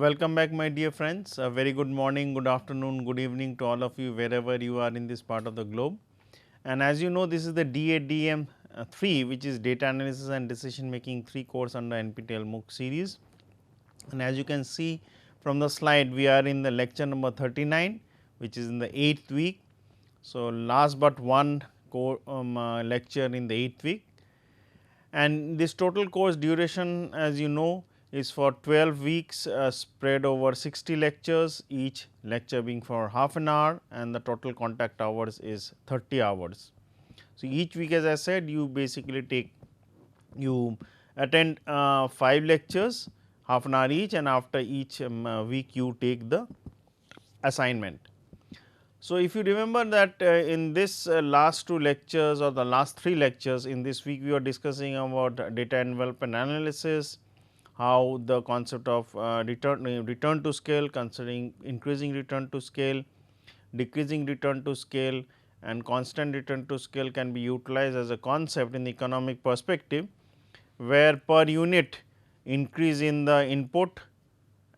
Welcome back my dear friends. A very good morning, good afternoon, good evening to all of you wherever you are in this part of the globe. And as you know, this is the DADM 3 which is data analysis and decision making 3 course under NPTEL MOOC series. And as you can see from the slide, we are in the lecture number 39 which is in the 8th week. So, last but one lecture in the 8th week, and this total course duration as you know is for 12 weeks spread over 60 lectures, each lecture being for half an hour and the total contact hours is 30 hours. So, each week as I said you basically you attend 5 lectures half an hour each, and after each week you take the assignment. So, if you remember that in this last 2 lectures or the last 3 lectures in this week we were discussing about data envelopment analysis, how the concept of return to scale, considering increasing return to scale, decreasing return to scale and constant return to scale can be utilized as a concept in the economic perspective, where per unit increase in the input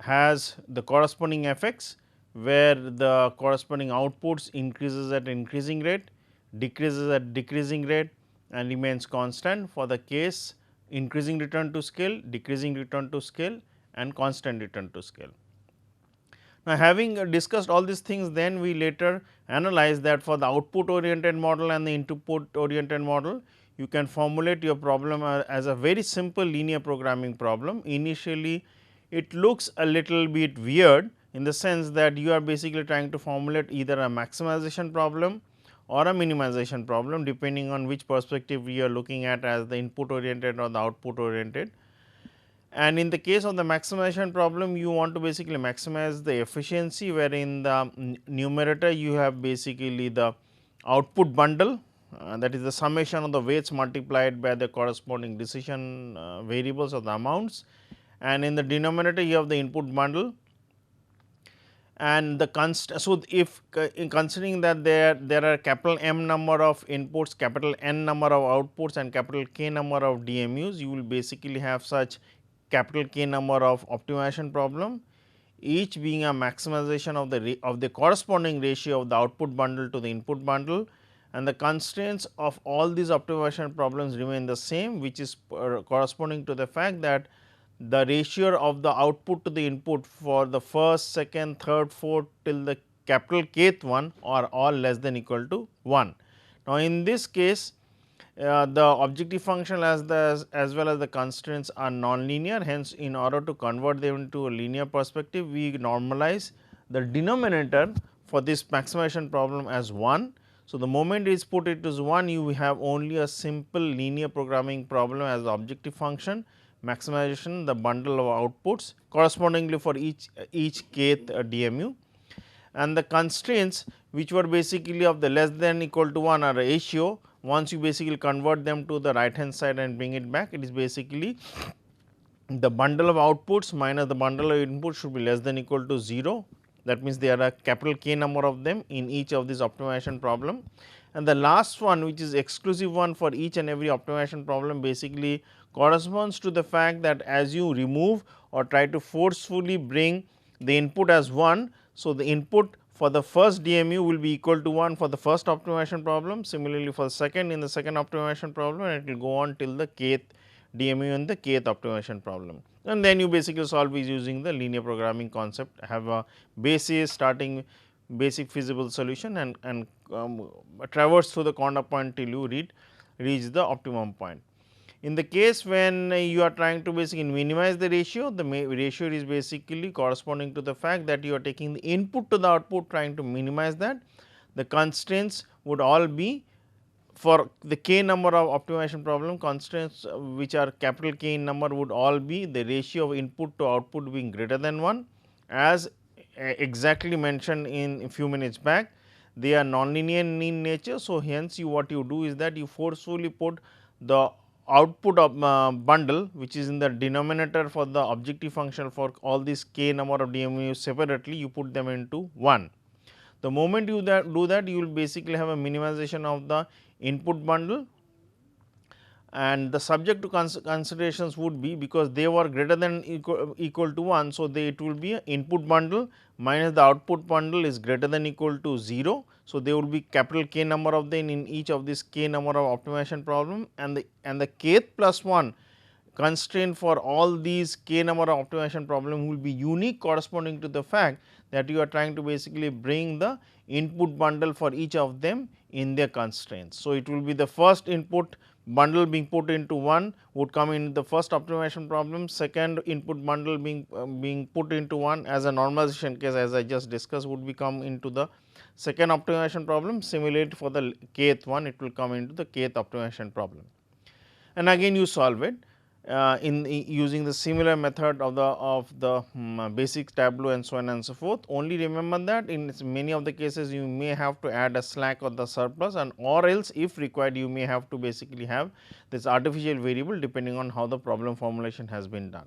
has the corresponding effects, where the corresponding outputs increases at increasing rate, decreases at decreasing rate and remains constant for the case increasing return to scale, decreasing return to scale and constant return to scale. Now, having discussed all these things, then we later analyze that for the output oriented model and the input oriented model, you can formulate your problem as a very simple linear programming problem. Initially, it looks a little bit weird in the sense that you are basically trying to formulate either a maximization problem or a minimization problem, depending on which perspective we are looking at as the input oriented or the output oriented. And in the case of the maximization problem, you want to basically maximize the efficiency, where in the numerator you have basically the output bundle, that is the summation of the weights multiplied by the corresponding decision variables or the amounts, and in the denominator you have the input bundle. And the so if in considering that there are capital M number of inputs, capital N number of outputs and capital K number of DMUs, you will basically have such capital K number of optimization problem, each being a maximization of the corresponding ratio of the output bundle to the input bundle, and the constraints of all these optimization problems remain the same, which is corresponding to the fact that the ratio of the output to the input for the first, second, third, fourth till the capital Kth one are all less than equal to 1. Now, in this case the objective function as well as the constraints are non-linear. Hence, in order to convert them into a linear perspective, we normalize the denominator for this maximization problem as 1. So, the moment it is put it as 1, you have only a simple linear programming problem as the objective function, maximization the bundle of outputs correspondingly for each kth DMU, and the constraints which were basically of the less than equal to 1 are a ratio. Once you basically convert them to the right hand side and bring it back, it is basically the bundle of outputs minus the bundle of inputs should be less than equal to 0. That means, there are a capital K number of them in each of these optimization problem. And the last one, which is exclusive one for each and every optimization problem, basically corresponds to the fact that as you remove or try to forcefully bring the input as 1. So, the input for the first DMU will be equal to 1 for the first optimization problem, similarly for the second in the second optimization problem, and it will go on till the kth DMU in the kth optimization problem. And then you basically solve is using the linear programming concept, have a basis starting basic feasible solution and traverse through the corner point till you reach the optimum point. In the case when you are trying to basically minimize the ratio, the ratio is basically corresponding to the fact that you are taking the input to the output, trying to minimize that. The constraints would all be for the k number of optimization problem, constraints which are capital K in number would all be the ratio of input to output being greater than 1, as exactly mentioned in a few minutes back. They are nonlinear in nature. So, hence what you do is that you forcefully put the output of bundle, which is in the denominator for the objective function for all these k number of DMUs separately, you put them into 1. The moment you do that, you will basically have a minimization of the input bundle and the subject to considerations would be, because they were greater than equal to 1. So, it will be a input bundle minus the output bundle is greater than equal to 0. So, there will be capital K number of them in each of this K number of optimization problem, and the kth plus 1 constraint for all these K number of optimization problem will be unique, corresponding to the fact that you are trying to basically bring the input bundle for each of them in their constraints. So, it will be the first input bundle being put into 1 would come in the first optimization problem, second input bundle being put into 1 as a normalization case, as I just discussed, would become into the second optimization problem. Similarly, for the kth one, it will come into the kth optimization problem, and again you solve it using the similar method of the basic tableau and so on and so forth. Only remember that in many of the cases you may have to add a slack or the surplus, and or else if required you may have to basically have this artificial variable depending on how the problem formulation has been done.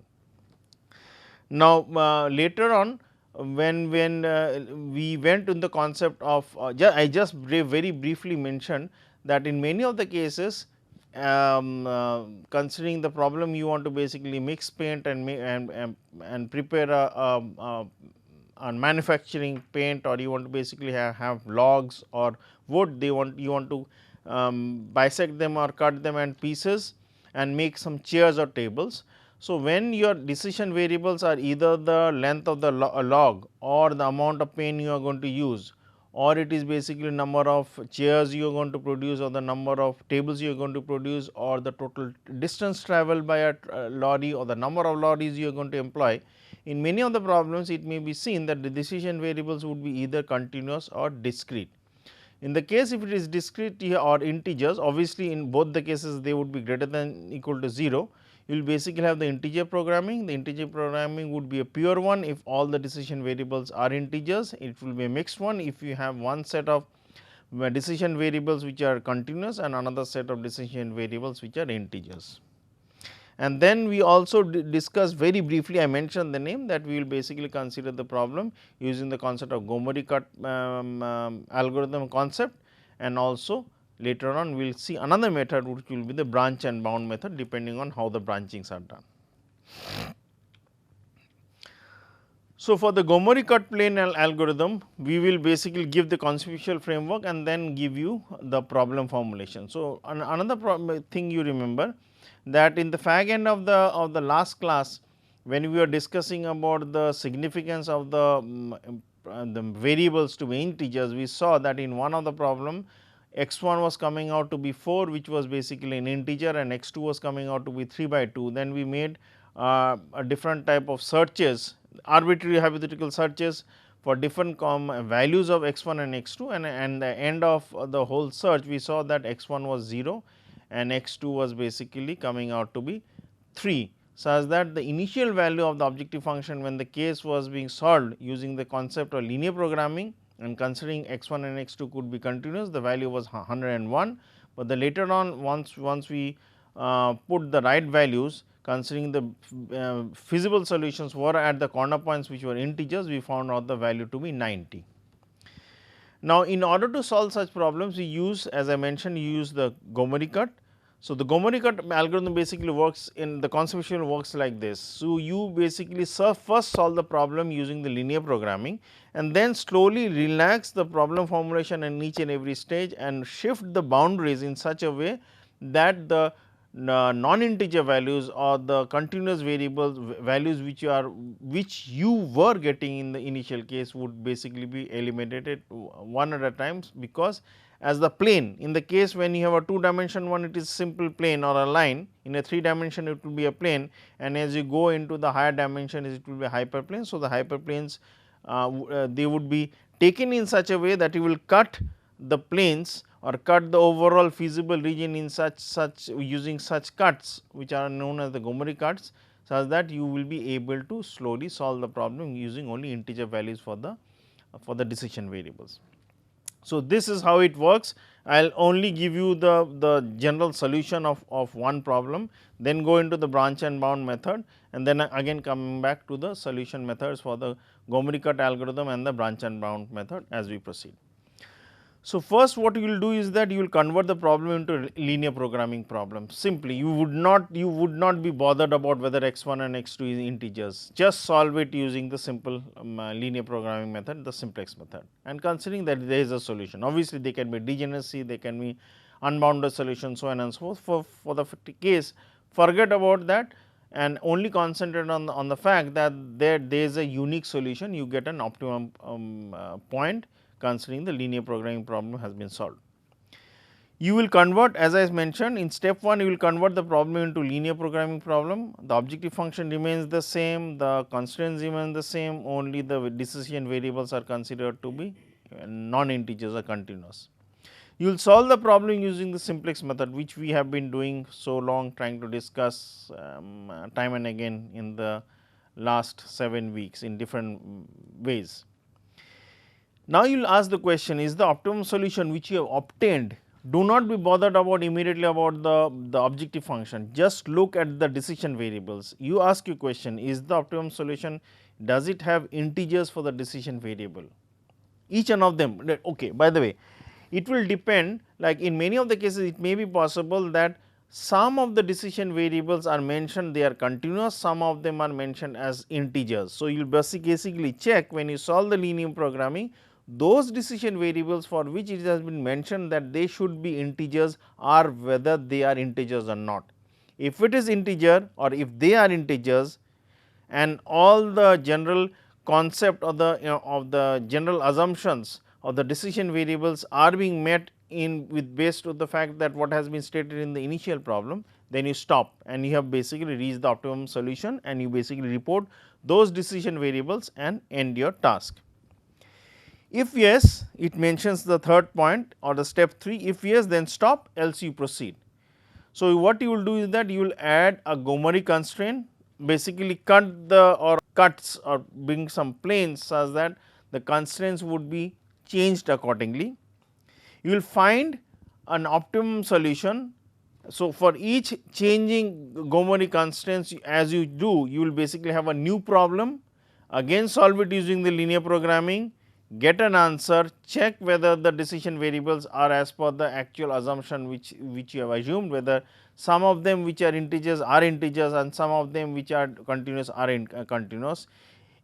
Now, later on when we went in the concept of I just very briefly mentioned that in many of the cases, considering the problem, you want to basically mix paint and prepare a manufacturing paint, or you want to basically have logs or wood, you want to bisect them or cut them in pieces and make some chairs or tables. So, when your decision variables are either the length of the log or the amount of paint you are going to use, or it is basically number of chairs you are going to produce, or the number of tables you are going to produce, or the total distance travelled by a lorry, or the number of lorries you are going to employ. In many of the problems, it may be seen that the decision variables would be either continuous or discrete. In the case if it is discrete or integers, obviously in both the cases they would be greater than equal to 0. You will basically have the integer programming. The integer programming would be a pure one if all the decision variables are integers. It will be a mixed one if you have one set of decision variables which are continuous and another set of decision variables which are integers. And then we also discussed very briefly, I mentioned the name, that we will basically consider the problem using the concept of Gomory cut algorithm concept, and also later on we will see another method which will be the branch and bound method, depending on how the branchings are done. So, for the Gomory cut plane algorithm, we will basically give the conceptual framework and then give you the problem formulation. So, another thing you remember that in the fag end of the last class, when we were discussing about the significance of the variables to be integers, we saw that in one of the problem x1 was coming out to be 4, which was basically an integer, and x2 was coming out to be 3/2. Then we made a different type of searches, arbitrary hypothetical searches for different values of x1 and x2, and the end of the whole search we saw that x1 was 0 and x2 was basically coming out to be 3, such that the initial value of the objective function when the case was being solved using the concept of linear programming and considering x1 and x2 could be continuous, the value was 101, but the later on once we put the right values, considering the feasible solutions were at the corner points which were integers, we found out the value to be 90. Now, in order to solve such problems, we use, as I mentioned, you use the Gomory cut. So, the Gomory cut algorithm basically works in the conceptual works like this. So, you basically first solve the problem using the linear programming, and then slowly relax the problem formulation in each and every stage and shift the boundaries in such a way that the non-integer values or the continuous variables values which you were getting in the initial case would basically be eliminated one at a time, because as the plane, in the case when you have a 2-dimension one, it is simple plane or a line. In a 3-dimension it will be a plane, and as you go into the higher dimension it will be a hyperplane. So, the hyperplanes they would be taken in such a way that you will cut the planes or cut the overall feasible region in such using such cuts which are known as the Gomory cuts, such that you will be able to slowly solve the problem using only integer values for the decision variables. So, this is how it works. I will only give you the general solution of one problem, then go into the branch and bound method, and then again coming back to the solution methods for the Gomory cut algorithm and the branch and bound method as we proceed. So, first what you will do is that you will convert the problem into linear programming problem. Simply you would not be bothered about whether x1 and x2 is integers, just solve it using the simple linear programming method, the simplex method, and considering that there is a solution. Obviously, they can be degeneracy, they can be unbounded solution, so on and so forth. For the case, forget about that and only concentrate on the fact that there is a unique solution, you get an optimum point considering the linear programming problem has been solved. You will convert, as I mentioned, in step 1 you will convert the problem into linear programming problem. The objective function remains the same, the constraints remain the same, only the decision variables are considered to be non-integers or continuous. You will solve the problem using the simplex method, which we have been doing so long, trying to discuss time and again in the last 7 weeks in different ways. Now, you will ask the question, is the optimum solution which you have obtained? Do not be bothered about immediately about the objective function, just look at the decision variables. You ask your question, is the optimum solution, does it have integers for the decision variable? Each one of them, okay. By the way, it will depend, like in many of the cases it may be possible that some of the decision variables are mentioned, they are continuous, some of them are mentioned as integers. So, you will basically check when you solve the linear programming, those decision variables for which it has been mentioned that they should be integers or whether they are integers or not. If it is integer or if they are integers and all the general concept of the general assumptions of the decision variables are being met in with based on the fact that what has been stated in the initial problem, then you stop and you have basically reached the optimum solution and you basically report those decision variables and end your task. If yes, it mentions the third point or the step 3, if yes, then stop, else you proceed. So, what you will do is that you will add a Gomory constraint, basically cut the or cuts or bring some planes such that the constraints would be changed accordingly. You will find an optimum solution. So, for each changing Gomory constraints as you do, you will basically have a new problem, again solve it using the linear programming, get an answer, check whether the decision variables are as per the actual assumption which you have assumed, whether some of them which are integers and some of them which are continuous are continuous.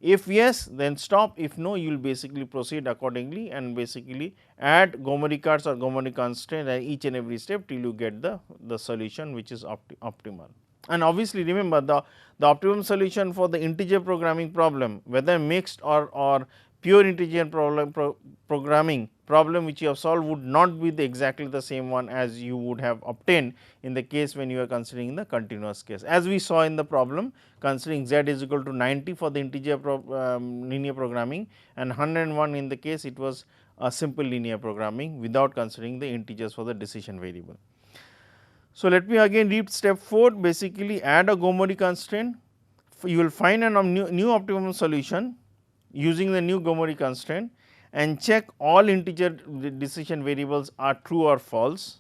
If yes, then stop, if no, you will basically proceed accordingly and basically add Gomory cuts or Gomory constraint at each and every step till you get the solution which is optimal. And obviously, remember the optimum solution for the integer programming problem, whether mixed or pure integer programming problem which you have solved would not be exactly the same one as you would have obtained in the case when you are considering the continuous case. As we saw in the problem, considering z is equal to 90 for the integer linear programming and 101 in the case it was a simple linear programming without considering the integers for the decision variable. So, let me again read step 4, basically add a Gomory constraint, you will find a new optimum solution using the new Gomory constraint and check all integer decision variables are true or false.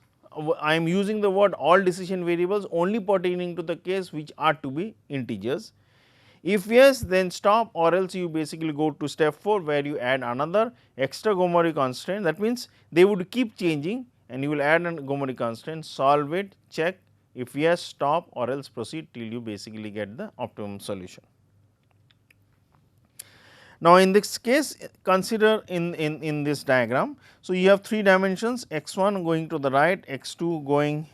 I am using the word all decision variables only pertaining to the case which are to be integers. If yes, then stop, or else you basically go to step 4 where you add another extra Gomory constraint. That means, they would keep changing and you will add a Gomory constraint, solve it, check, if yes, stop, or else proceed till you basically get the optimum solution. Now, in this case, consider in this diagram. So, you have 3 dimensions, x1 going to the right, x2 going.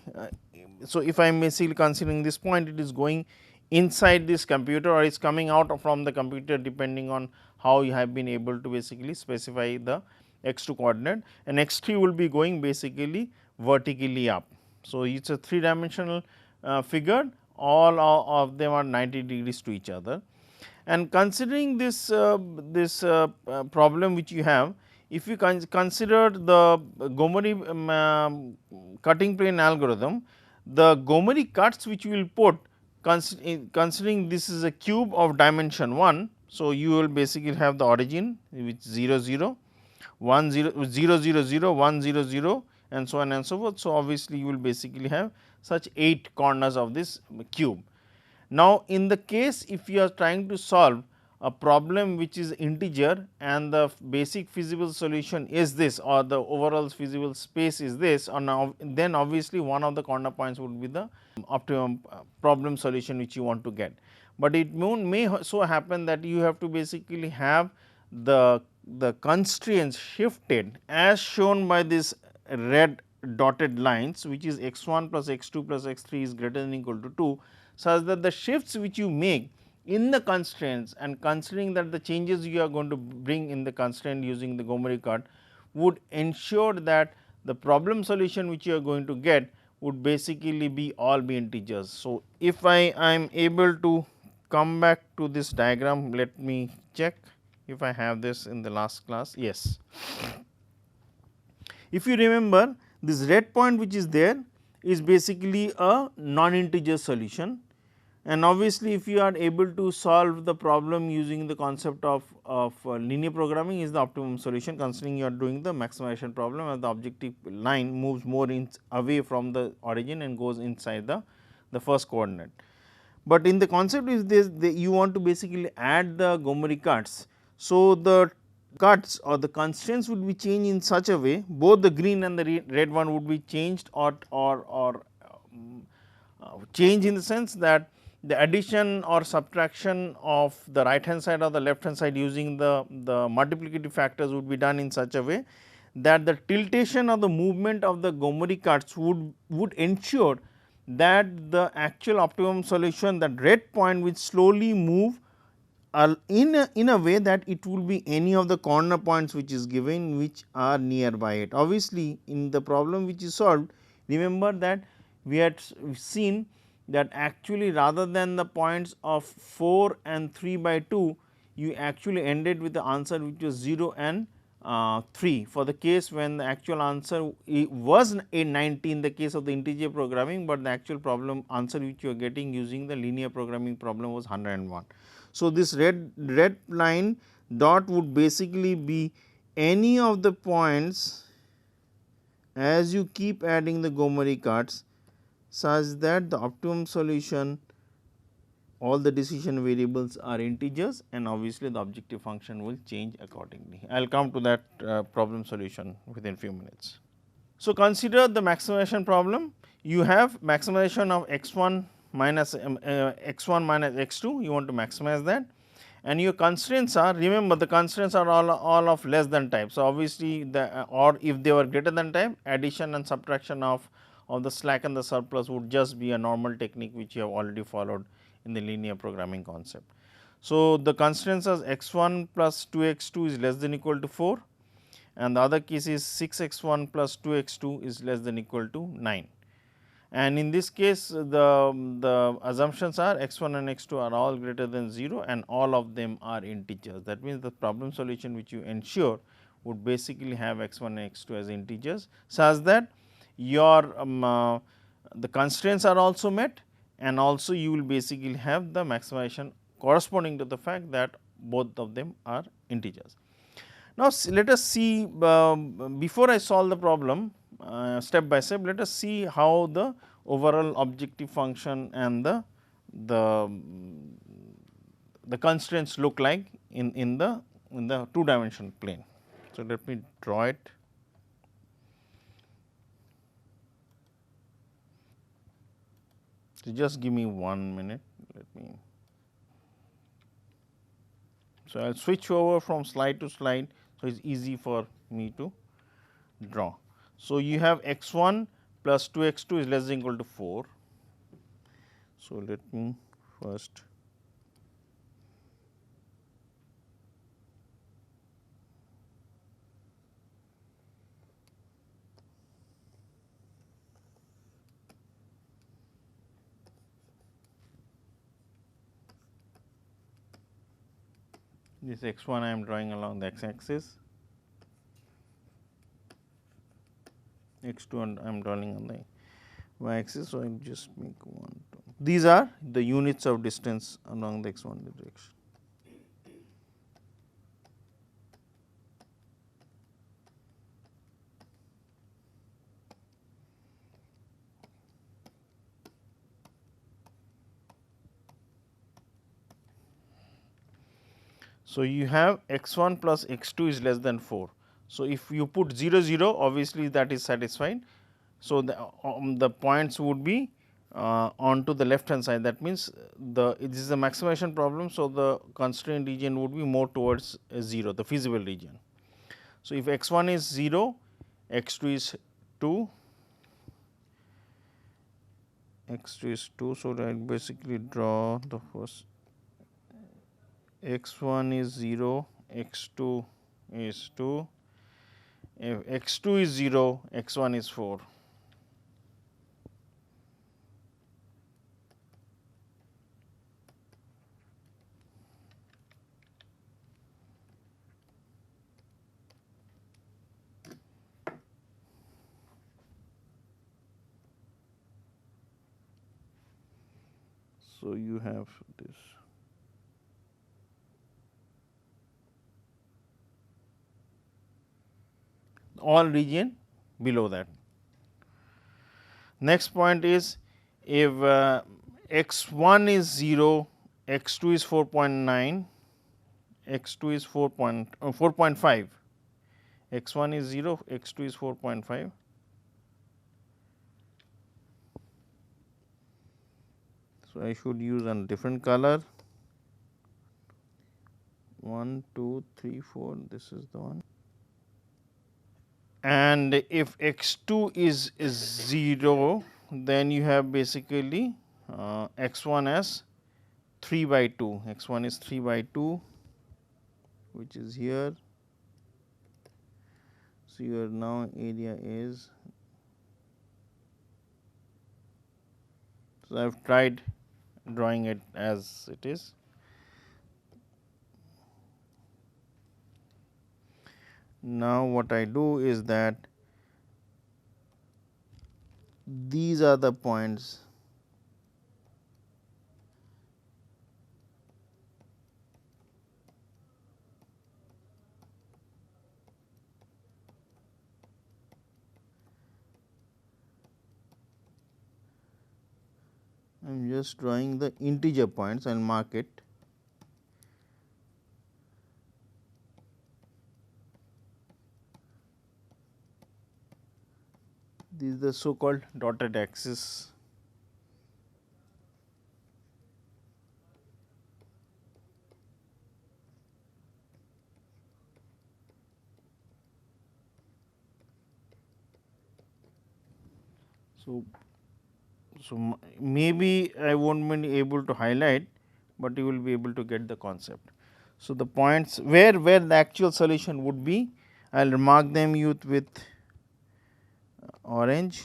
So, if I am basically considering this point, it is going inside this computer or is coming out from the computer depending on how you have been able to basically specify the x2 coordinate, and x3 will be going basically vertically up. So, it is a 3 dimensional figure, all of them are 90 degrees to each other. And considering this problem which you have, if you consider the Gomory cutting plane algorithm, the Gomory cuts which you will put considering this is a cube of dimension 1. So, you will basically have the origin which 0 0, 1 0 0 0 0 1 0 0 and so on and so forth. So, obviously, you will basically have such 8 corners of this cube. Now, in the case if you are trying to solve a problem which is integer and the basic feasible solution is this, or the overall feasible space is this, or now then obviously one of the corner points would be the optimum problem solution which you want to get. But it may so happen that you have to basically have the constraints shifted as shown by this red dotted lines, which is x 1 plus x 2 plus x 3 is greater than equal to 2, such that the shifts which you make in the constraints, and considering that the changes you are going to bring in the constraint using the Gomory chart would ensure that the problem solution which you are going to get would basically be all be integers. So, if I am able to come back to this diagram, let me check if I have this in the last class. Yes. If you remember, this red point which is there is basically a non-integer solution, and obviously, if you are able to solve the problem using the concept of linear programming is the optimum solution, considering you are doing the maximization problem and the objective line moves more away from the origin and goes inside the first coordinate. But in the concept is this, you want to basically add the Gomory cuts. So, the cuts or the constraints would be changed in such a way, both the green and the red one would be changed or change in the sense that the addition or subtraction of the right hand side or the left hand side using the multiplicative factors would be done in such a way that the tiltation of the movement of the Gomory cuts would ensure that the actual optimum solution, that red point, will slowly move in a way that it will be any of the corner points which is given which are nearby it. Obviously, in the problem which is solved, remember that we had seen that actually rather than the points of 4 and 3 by 2, you actually ended with the answer which was 0 and 3 for the case when the actual answer was a 90 in the case of the integer programming, but the actual problem answer which you are getting using the linear programming problem was 101. So, this red line dot would basically be any of the points as you keep adding the Gomory cuts such that the optimum solution, all the decision variables are integers, and obviously the objective function will change accordingly. I will come to that problem solution within few minutes. So, consider the maximization problem. You have maximization of x 1 minus x 2, you want to maximize that, and your constraints are, remember the constraints are all of less than type. So, obviously, or if they were greater than type, addition and subtraction of the slack and the surplus would just be a normal technique which you have already followed in the linear programming concept. So, the constraints are x 1 plus 2 x 2 is less than equal to 4, and the other case is 6 x 1 plus 2 x 2 is less than equal to 9. And in this case the assumptions are x 1 and x 2 are all greater than 0 and all of them are integers. That means, the problem solution which you ensure would basically have x 1 and x 2 as integers, such that your the constraints are also met, and also you will basically have the maximization corresponding to the fact that both of them are integers. Now, let us see before I solve the problem step by step, let us see how the overall objective function and the constraints look like in the 2-dimensional plane. So, let me draw it. So, just give me 1 minute, let me. So, I will switch over from slide to slide. So, it is easy for me to draw. So, you have x 1 plus 2 x 2 is less than equal to 4. So, let me first this x 1 I am drawing along the x axis, x 2 and I am drawing on the y axis. So, I will just make 1, 2. These are the units of distance along the x 1 direction. So, you have x 1 plus x 2 is less than 4. So, if you put 0 0, obviously that is satisfied. So, the points would be onto the left hand side, that means this is a maximization problem. So, the constraint region would be more towards 0, the feasible region. So, if x 1 is 0, x 2 is 2, x 2 is 2. So, I basically draw the first x 1 is 0, x 2 is 2, if x 2 is 0, x 1 is 4. So, you have this. All region below that. Next point is, if x 1 is 0, x 2 is 4.9, x 2 is 4.5, x 1 is 0, x 2 is 4.5. So, I should use a different color. 1, 2, 3, 4, this is the one. And if x 2 is 0, then you have basically x 1 as 3 by 2, x 1 is 3 by 2, which is here. So, your now area is, so I have tried drawing it as it is. Now, what I do is that these are the points I am just drawing the integer points and mark it. This is the so called dotted axis. So, maybe I won't be able to highlight, but you will be able to get the concept. So, the points where the actual solution would be, I will mark them with orange.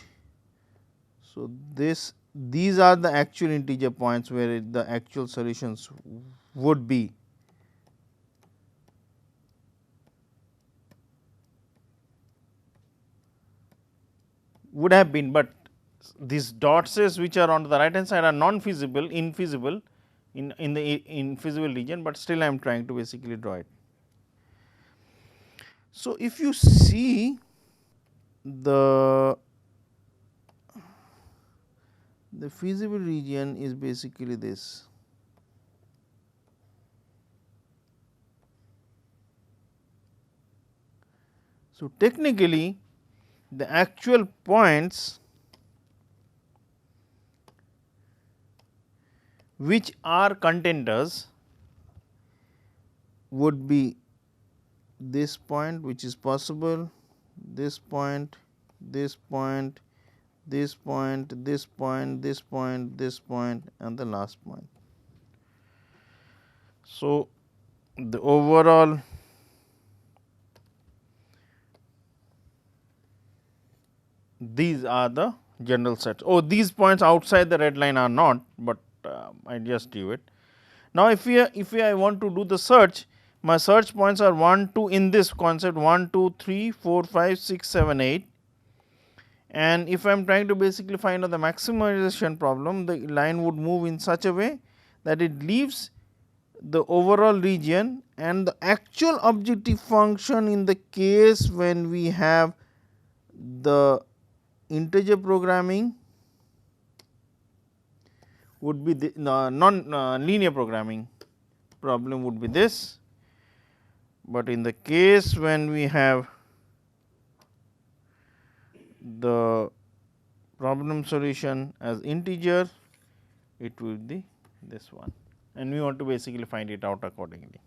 So, these are the actual integer points where the actual solutions would be. Would have been, but these dots which are on the right hand side are non-feasible, infeasible in the infeasible region, but still I am trying to basically draw it. So, if you see the feasible region is basically this. So, technically the actual points which are contenders would be this point, which is possible, this point, this point, this point, this point, this point, this point, and the last point. So, the overall these are the general sets. Oh, these points outside the red line are not, but I just do it. Now, if I want to do the search, my search points are 1, 2 in this concept 1, 2, 3, 4, 5, 6, 7, 8. And if I am trying to basically find out the maximization problem, the line would move in such a way that it leaves the overall region and the actual objective function in the case when we have the integer programming would be the non linear programming problem would be this, but in the case when we have the problem solution as integer, it will be this one, and we want to basically find it out accordingly.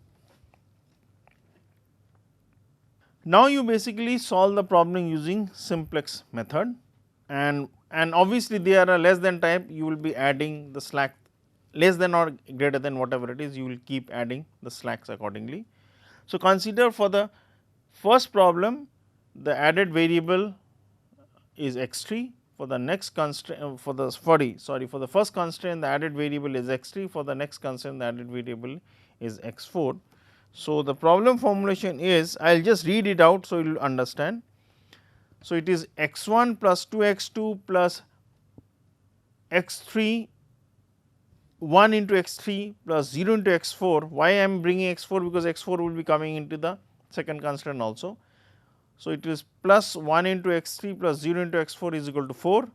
Now, you basically solve the problem using simplex method, and obviously, they are a less than type, you will be adding the slack less than or greater than whatever it is, you will keep adding the slacks accordingly. So, consider for the first problem the added variable is x3, for the next constraint for the for the first constraint the added variable is x3, for the next constraint the added variable is x4. So, the problem formulation is, I will just read it out, so you will understand. So, it is x1 plus 2 x2 plus x3 1 into x3 plus 0 into x4. Why I am bringing x4? Because x4 will be coming into the second constraint also. So, it is plus 1 into x3 plus 0 into x4 is equal to 4.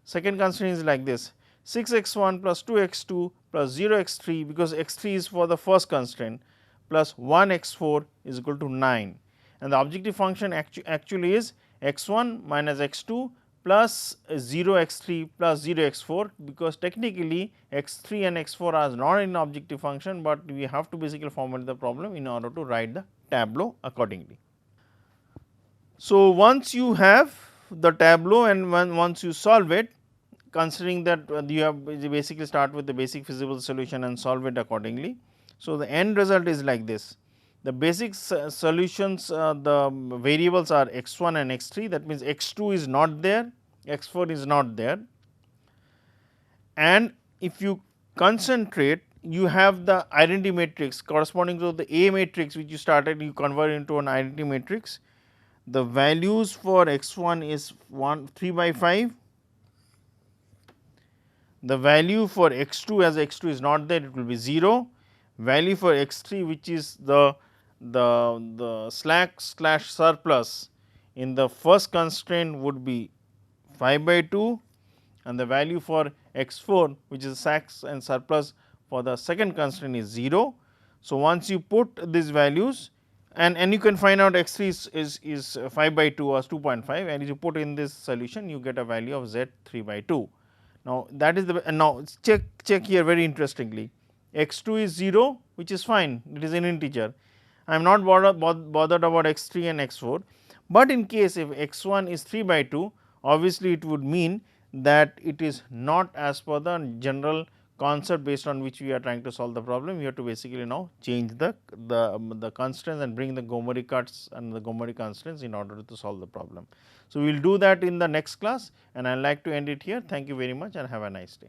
Second constraint is like this, 6 x1 plus 2 x2 plus 0 x3, because x3 is for the first constraint, plus 1 x4 is equal to 9, and the objective function actually is x1 minus x2 plus 0 x3 plus 0 x4, because technically x3 and x4 are not in objective function, but we have to basically formulate the problem in order to write the tableau accordingly. So, once you have the tableau and once you solve it, considering that you have basically start with the basic feasible solution and solve it accordingly. So, the end result is like this. The basic solutions, the variables are x1 and x3, that means x2 is not there, x4 is not there, and if you concentrate, you have the identity matrix corresponding to the A matrix which you started, you convert into an identity matrix. The values for x1 is 3 by 5, the value for x2 as x2 is not there, it will be 0, value for x3 which is the slack slash surplus in the first constraint would be 5 by 2, and the value for x4 which is sacks and surplus for the second constraint is 0. So, once you put these values, and you can find out x3 is 5 by 2 or 2.5, and if you put in this solution you get a value of z 3 by 2. Now, that is the, and now check here very interestingly, x2 is 0, which is fine, it is an integer. I am not bothered about x3 and x4, but in case if x1 is 3 by 2, obviously it would mean that it is not as per the general concept based on which we are trying to solve the problem. We have to basically now change the constraints and bring the Gomory cuts and the Gomory constraints in order to solve the problem. So, we will do that in the next class, and I would like to end it here. Thank you very much and have a nice day.